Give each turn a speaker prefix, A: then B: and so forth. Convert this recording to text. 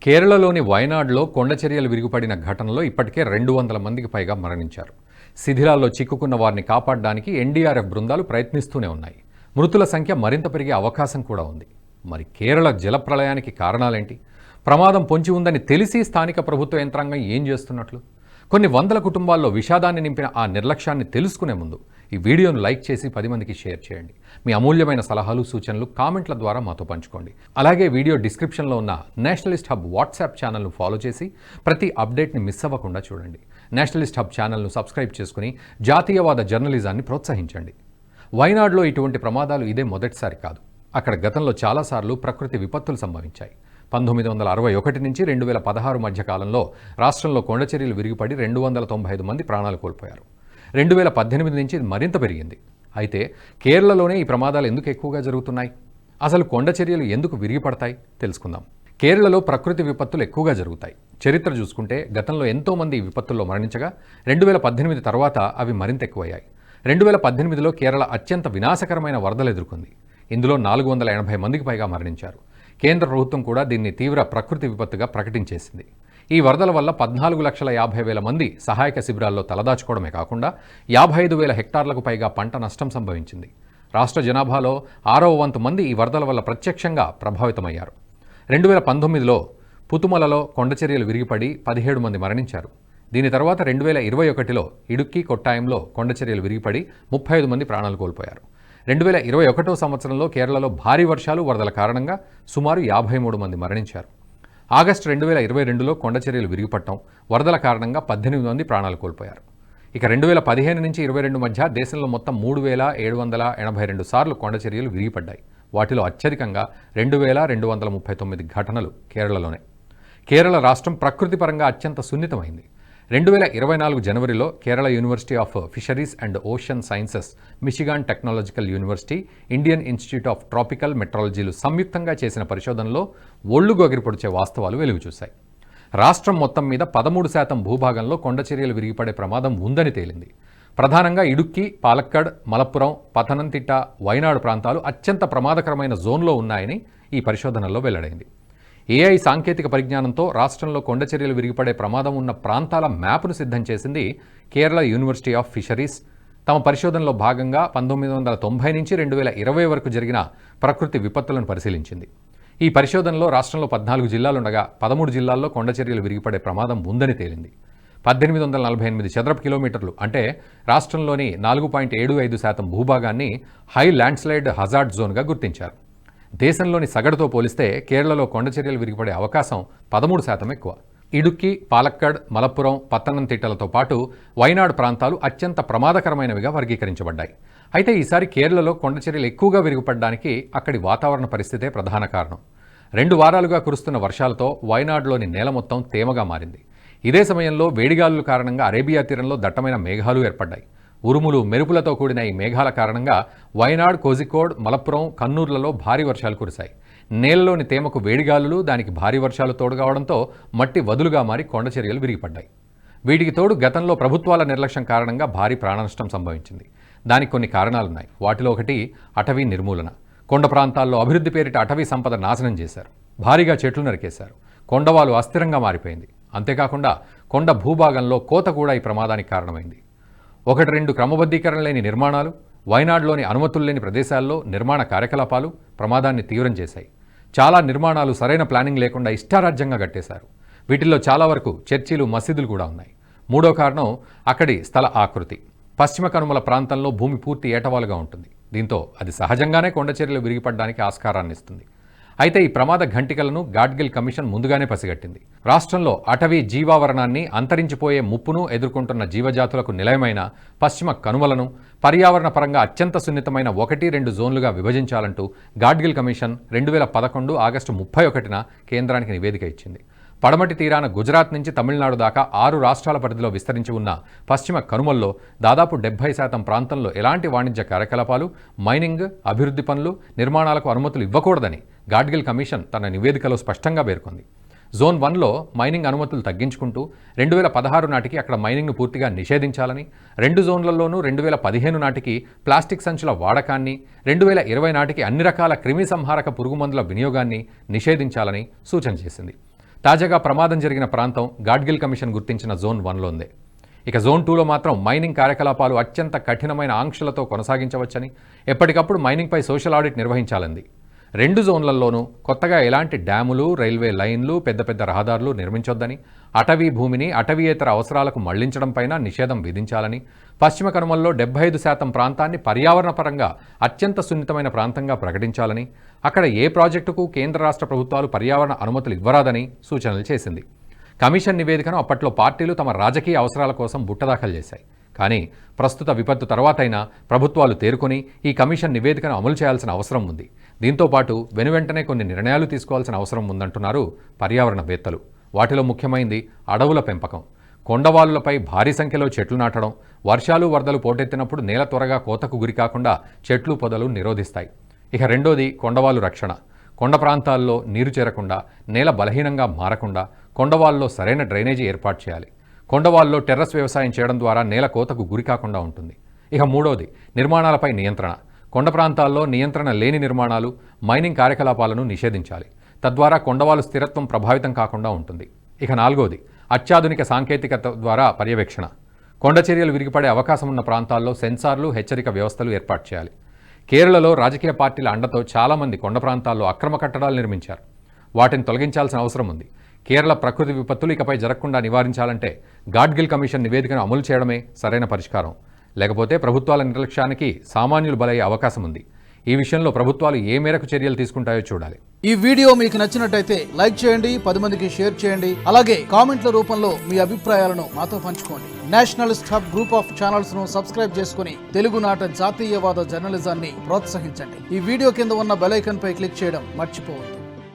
A: కేరళలోని వయనాడ్లో కొండచర్యలు విరిగిపడిన ఘటనలో ఇప్పటికే 200 మందికి పైగా మరణించారు. శిథిలాల్లో చిక్కుకున్న వారిని కాపాడడానికి ఎన్డీఆర్ఎఫ్ బృందాలు ప్రయత్నిస్తూనే ఉన్నాయి. మృతుల సంఖ్య మరింత పెరిగే అవకాశం కూడా ఉంది. మరి కేరళ జలప్రళయానికి కారణాలేంటి? ప్రమాదం పొంచి ఉందని తెలిసి స్థానిక ప్రభుత్వ యంత్రాంగం ఏం చేస్తున్నట్లు? కొన్ని వందల కుటుంబాల్లో విషాదాన్ని నింపిన ఆ నిర్లక్ష్యాన్ని తెలుసుకునే ముందు ఈ వీడియోను లైక్ చేసి 10 మందికి షేర్ చేయండి. మీ అమూల్యమైన సలహాలు సూచనలు కామెంట్ల ద్వారా మాతో పంచుకోండి. అలాగే వీడియో డిస్క్రిప్షన్లో ఉన్న నేషనలిస్ట్ హబ్ వాట్సాప్ ఛానల్ను ఫాలో చేసి ప్రతి అప్డేట్ని మిస్ అవ్వకుండా చూడండి. నేషనలిస్ట్ హబ్ ఛానల్ను సబ్స్క్రైబ్ చేసుకుని జాతీయవాద జర్నలిజాన్ని ప్రోత్సహించండి. వయనాడ్లో ఇటువంటి ప్రమాదాలు ఇదే మొదటిసారి కాదు. అక్కడ గతంలో చాలాసార్లు ప్రకృతి విపత్తులు సంభవించాయి. 1961 నుంచి 2016 మధ్య కాలంలో రాష్ట్రంలో కొండచర్యలు విరిగిపడి 295 మంది ప్రాణాలు కోల్పోయారు. 2018 నుంచి మరింత పెరిగింది. అయితే కేరళలోనే ఈ ప్రమాదాలు ఎందుకు ఎక్కువగా జరుగుతున్నాయి? అసలు కొండచర్యలు ఎందుకు విరిగిపడతాయి తెలుసుకుందాం. కేరళలో ప్రకృతి విపత్తులు ఎక్కువగా జరుగుతాయి. చరిత్ర చూసుకుంటే గతంలో ఎంతోమంది ఈ విపత్తుల్లో మరణించగా 2018 తర్వాత అవి మరింత ఎక్కువయ్యాయి. 2018లో కేరళ అత్యంత వినాశకరమైన వరదలు ఎదుర్కొంది. ఇందులో 480 మందికి పైగా మరణించారు. కేంద్ర ప్రభుత్వం కూడా దీన్ని తీవ్ర ప్రకృతి విపత్తుగా ప్రకటించేసింది. ఈ వరదల వల్ల 14,50,000 మంది సహాయక శిబిరాల్లో తలదాచుకోవడమే కాకుండా 55,000 హెక్టార్లకు పైగా పంట నష్టం సంభవించింది. రాష్ట్ర జనాభాలో 6వ వంతు మంది ఈ వరదల వల్ల ప్రత్యక్షంగా ప్రభావితమయ్యారు. 2019లో పుతుమలలో కొండచర్యలు విరిగిపడి 17 మంది మరణించారు. దీని తర్వాత 2021లో ఇడుక్కి కొట్టాయంలో కొండచర్యలు విరిగిపడి 35 మంది ప్రాణాలు కోల్పోయారు. 2021 సంవత్సరంలో కేరళలో భారీ వర్షాలు వరదల కారణంగా సుమారు 53 మంది మరణించారు. ఆగస్టు 2022లో కొండచర్యలు విరిగిపడటం, వరదల కారణంగా 18 మంది ప్రాణాలు కోల్పోయారు. ఇక 2015 నుంచి 22 మధ్య దేశంలో మొత్తం 3,782 సార్లు కొండచర్యలు విరిగిపడ్డాయి. వాటిలో అత్యధికంగా 2,239 ఘటనలు కేరళలోనే. కేరళ రాష్ట్రం ప్రకృతి పరంగా అత్యంత సున్నితమైంది. 2024 జనవరిలో Kerala university of fisheries and ocean sciences, Michigan technological university, Indian institute of tropical మెట్రాలజీలు సంయుక్తంగా చేసిన పరిశోధనలో ఒళ్లు గొగిరిపొడిచే వాస్తవాలు వెలుగుచూశాయి. రాష్ట్రం మొత్తం మీద 13% భూభాగంలో కొండచర్యలు విరిగిపడే ప్రమాదం ఉందని తేలింది. ప్రధానంగా ఇడుక్కి, పాలక్కడ్, మలప్పురం, పతనంతిట్ట, వయనాడు ప్రాంతాలు అత్యంత ప్రమాదకరమైన జోన్లో ఉన్నాయని ఈ పరిశోధనలో వెల్లడైంది. ఏఐ సాంకేతిక పరిజ్ఞానంతో రాష్ట్రంలో కొండచర్యలు విరిగిపడే ప్రమాదం ఉన్న ప్రాంతాల మ్యాప్ను సిద్ధం చేసింది కేరళ యూనివర్సిటీ ఆఫ్ ఫిషరీస్. తమ పరిశోధనలో భాగంగా 1990 నుంచి 2020 వరకు జరిగిన ప్రకృతి విపత్తులను పరిశీలించింది. ఈ పరిశోధనలో రాష్ట్రంలో 14 జిల్లాలుండగా 13 జిల్లాల్లో కొండచర్యలు విరిగిపడే ప్రమాదం ఉందని తేలింది. 1848 చదరపు కిలోమీటర్లు అంటే రాష్ట్రంలోని 4.75% భూభాగాన్ని హై ల్యాండ్స్లైడ్ హజార్డ్ జోన్గా గుర్తించారు. దేశంలోని సగటుతో పోలిస్తే కేరళలో కొండచర్యలు విరిగిపడే అవకాశం 13% ఎక్కువ. ఇడుక్కి, పాలక్కడ్, మలప్పురం, పత్తనంతిట్టలతో పాటు వయనాడు ప్రాంతాలు అత్యంత ప్రమాదకరమైనవిగా వర్గీకరించబడ్డాయి. అయితే ఈసారి కేరళలో కొండచర్యలు ఎక్కువగా విరిగిపడడానికి అక్కడి వాతావరణ పరిస్థితే ప్రధాన కారణం. 2 వారాలుగా కురుస్తున్న వర్షాలతో వయనాడులోని నేల మొత్తం తేమగా మారింది. ఇదే సమయంలో వేడిగాలుల కారణంగా అరేబియా తీరంలో దట్టమైన మేఘాలు ఏర్పడ్డాయి. ఉరుములు, మెరుపులతో కూడిన ఈ మేఘాల కారణంగా వయనాడ్, కోజికోడ్, మలప్పురం, కన్నూర్లలో భారీ వర్షాలు కురిశాయి. నేలలోని తేమకు వేడిగాలులు, దానికి భారీ వర్షాలు తోడుగావడంతో మట్టి వదులుగా మారి కొండచర్యలు విరిగిపడ్డాయి. వీటికి తోడు గతంలో ప్రభుత్వాల నిర్లక్ష్యం కారణంగా భారీ ప్రాణనష్టం సంభవించింది. దానికి కొన్ని కారణాలున్నాయి. వాటిలో ఒకటి అటవీ నిర్మూలన. కొండ ప్రాంతాల్లో అభివృద్ధి పేరిట అటవీ సంపద నాశనం చేశారు. భారీగా చెట్లు నరికేశారు. కొండవాలు అస్థిరంగా మారిపోయింది. అంతేకాకుండా కొండ భూభాగంలో కోత కూడా ఈ ప్రమాదానికి కారణమైంది. 1-2 క్రమబద్ధీకరణ లేని నిర్మాణాలు, వయనాడ్లోని అనుమతులు లేని ప్రదేశాల్లో నిర్మాణ కార్యకలాపాలు ప్రమాదాన్ని తీవ్రం చేశాయి. చాలా నిర్మాణాలు సరైన ప్లానింగ్ లేకుండా ఇష్టారాజ్యంగా కట్టేశారు. వీటిల్లో చాలా వరకు చర్చిలు, మసీదులు కూడా ఉన్నాయి. మూడో కారణం అక్కడి స్థల ఆకృతి. పశ్చిమ కనుమల ప్రాంతంలో భూమి పూర్తి ఏటవాలుగా ఉంటుంది. దీంతో అది సహజంగానే కొండచర్యలు విరిగిపడడానికి ఆస్కారాన్ని ఇస్తుంది. అయితే ఈ ప్రమాద ఘంటికలను గాడ్గిల్ కమిషన్ ముందుగానే పసిగట్టింది. రాష్ట్రంలో అటవీ జీవావరణాన్ని, అంతరించిపోయే ముప్పును ఎదుర్కొంటున్న జీవజాతులకు నిలయమైన పశ్చిమ కనుమలను పర్యావరణ పరంగా అత్యంత సున్నితమైన 1-2 జోన్లుగా విభజించాలంటూ గాడ్గిల్ కమిషన్ 2011 ఆగస్టు 31న కేంద్రానికి నివేదిక ఇచ్చింది. పడమటి తీరాన గుజరాత్ నుంచి తమిళనాడు దాకా 6 రాష్ట్రాల పరిధిలో విస్తరించి ఉన్న పశ్చిమ కనుమల్లో దాదాపు 70% ప్రాంతంలో ఎలాంటి వాణిజ్య కార్యకలాపాలు, మైనింగ్, అభివృద్ధి పనులు, నిర్మాణాలకు అనుమతులు ఇవ్వకూడదని గాడ్గిల్ కమిషన్ తన నివేదికలో స్పష్టంగా పేర్కొంది. జోన్ 1లో మైనింగ్ అనుమతులు తగ్గించుకుంటూ 2016 నాటికి అక్కడ మైనింగ్ను పూర్తిగా నిషేధించాలని, 2 జోన్లలోనూ 2015 నాటికి ప్లాస్టిక్ సంచుల వాడకాన్ని, 2020 నాటికి అన్ని రకాల క్రిమి సంహారక పురుగుమందుల వినియోగాన్ని నిషేధించాలని సూచన చేసింది. తాజాగా ప్రమాదం జరిగిన ప్రాంతం గాడ్గిల్ కమిషన్ గుర్తించిన జోన్ 1లో ఉంది. ఇక జోన్ 2లో మాత్రం మైనింగ్ కార్యకలాపాలు అత్యంత కఠినమైన ఆంక్షలతో కొనసాగించవచ్చని, ఎప్పటికప్పుడు మైనింగ్పై సోషల్ ఆడిట్ నిర్వహించాలంది. 2 జోన్లలోనూ కొత్తగా ఎలాంటి డ్యాములు, రైల్వే లైన్లు, పెద్ద పెద్ద రహదారులు నిర్మించొద్దని, అటవీ భూమిని అటవీయేతర అవసరాలకు మళ్లించడంపైన నిషేధం విధించాలని, పశ్చిమ కనుమల్లో 75% ప్రాంతాన్ని పర్యావరణపరంగా అత్యంత సున్నితమైన ప్రాంతంగా ప్రకటించాలని, అక్కడ ఏ ప్రాజెక్టుకు కేంద్ర రాష్ట్ర ప్రభుత్వాలు పర్యావరణ అనుమతులు ఇవ్వరాదని సూచనలు చేసింది. కమిషన్ నివేదికను అప్పట్లో పార్టీలు తమ రాజకీయ అవసరాల కోసం బుట్టదాఖలు చేశాయి. కానీ ప్రస్తుత విపత్తు తర్వాతైనా ప్రభుత్వాలు తేరుకొని ఈ కమిషన్ నివేదికను అమలు చేయాల్సిన అవసరం ఉంది. దీంతోపాటు వెనువెంటనే కొన్ని నిర్ణయాలు తీసుకోవాల్సిన అవసరం ఉందంటున్నారు పర్యావరణవేత్తలు. వాటిలో ముఖ్యమైనది అడవుల పెంపకం. కొండవాలులపై భారీ సంఖ్యలో చెట్లు నాటడం, వర్షాలు వరదలు పోటెత్తినప్పుడు నేల త్వరగా కోతకు గురికాకుండా చెట్లు పొదలు నిరోధిస్తాయి. ఇక రెండోది కొండవాలు రక్షణ. కొండ ప్రాంతాల్లో నీరు చేరకుండా, నేల బలహీనంగా మారకుండా కొండవాల్లో సరైన డ్రైనేజీ ఏర్పాటు చేయాలి. కొండవాల్లో టెర్రస్ వ్యవసాయం చేయడం ద్వారా నేల కోతకు గురికాకుండా ఉంటుంది. ఇక మూడోది నిర్మాణాలపై నియంత్రణ. కొండ ప్రాంతాల్లో నియంత్రణ లేని నిర్మాణాలు, మైనింగ్ కార్యకలాపాలను నిషేధించాలి. తద్వారా కొండవాలు స్థిరత్వం ప్రభావితం కాకుండా ఉంటుంది. ఇక నాలుగోది అత్యాధునిక సాంకేతికత ద్వారా పర్యవేక్షణ. కొండ చర్యలు విరిగిపడే అవకాశం ఉన్న ప్రాంతాల్లో సెన్సార్లు, హెచ్చరిక వ్యవస్థలు ఏర్పాటు చేయాలి. కేరళలో రాజకీయ పార్టీల అండతో చాలామంది కొండ ప్రాంతాల్లో అక్రమ కట్టడాలు నిర్మించారు. వాటిని తొలగించాల్సిన అవసరం ఉంది. కేరళ ప్రకృతి విపత్తులు ఇకపై జరగకుండా నివారించాలంటే గాడ్గిల్ కమిషన్ నివేదికను అమలు చేయడమే సరైన పరిష్కారం. లేకపోతే ప్రభుత్వాల నిర్లక్ష్యానికి సామాన్యులు బలయ్యే అవకాశం ఉంది. ఈ విషయంలో ప్రభుత్వాలు ఏ మేరకు చర్యలు తీసుకుంటాయో చూడాలి.
B: ఈ వీడియో మీకు నచ్చినట్టయితే లైక్ చేయండి, 10 మందికి షేర్ చేయండి. అలాగే కామెంట్ల రూపంలో మీ అభిప్రాయాలను మాతో పంచుకోండి. Nationalist hub group of channels ను సబ్స్క్రైబ్ చేసుకుని తెలుగునాట జాతీయవాద జర్నలిజాన్ని ప్రోత్సహించండి. ఈ వీడియో కింద ఉన్న బెల్ ఐకాన్ పై క్లిక్ చేయడం మర్చిపోవద్దు.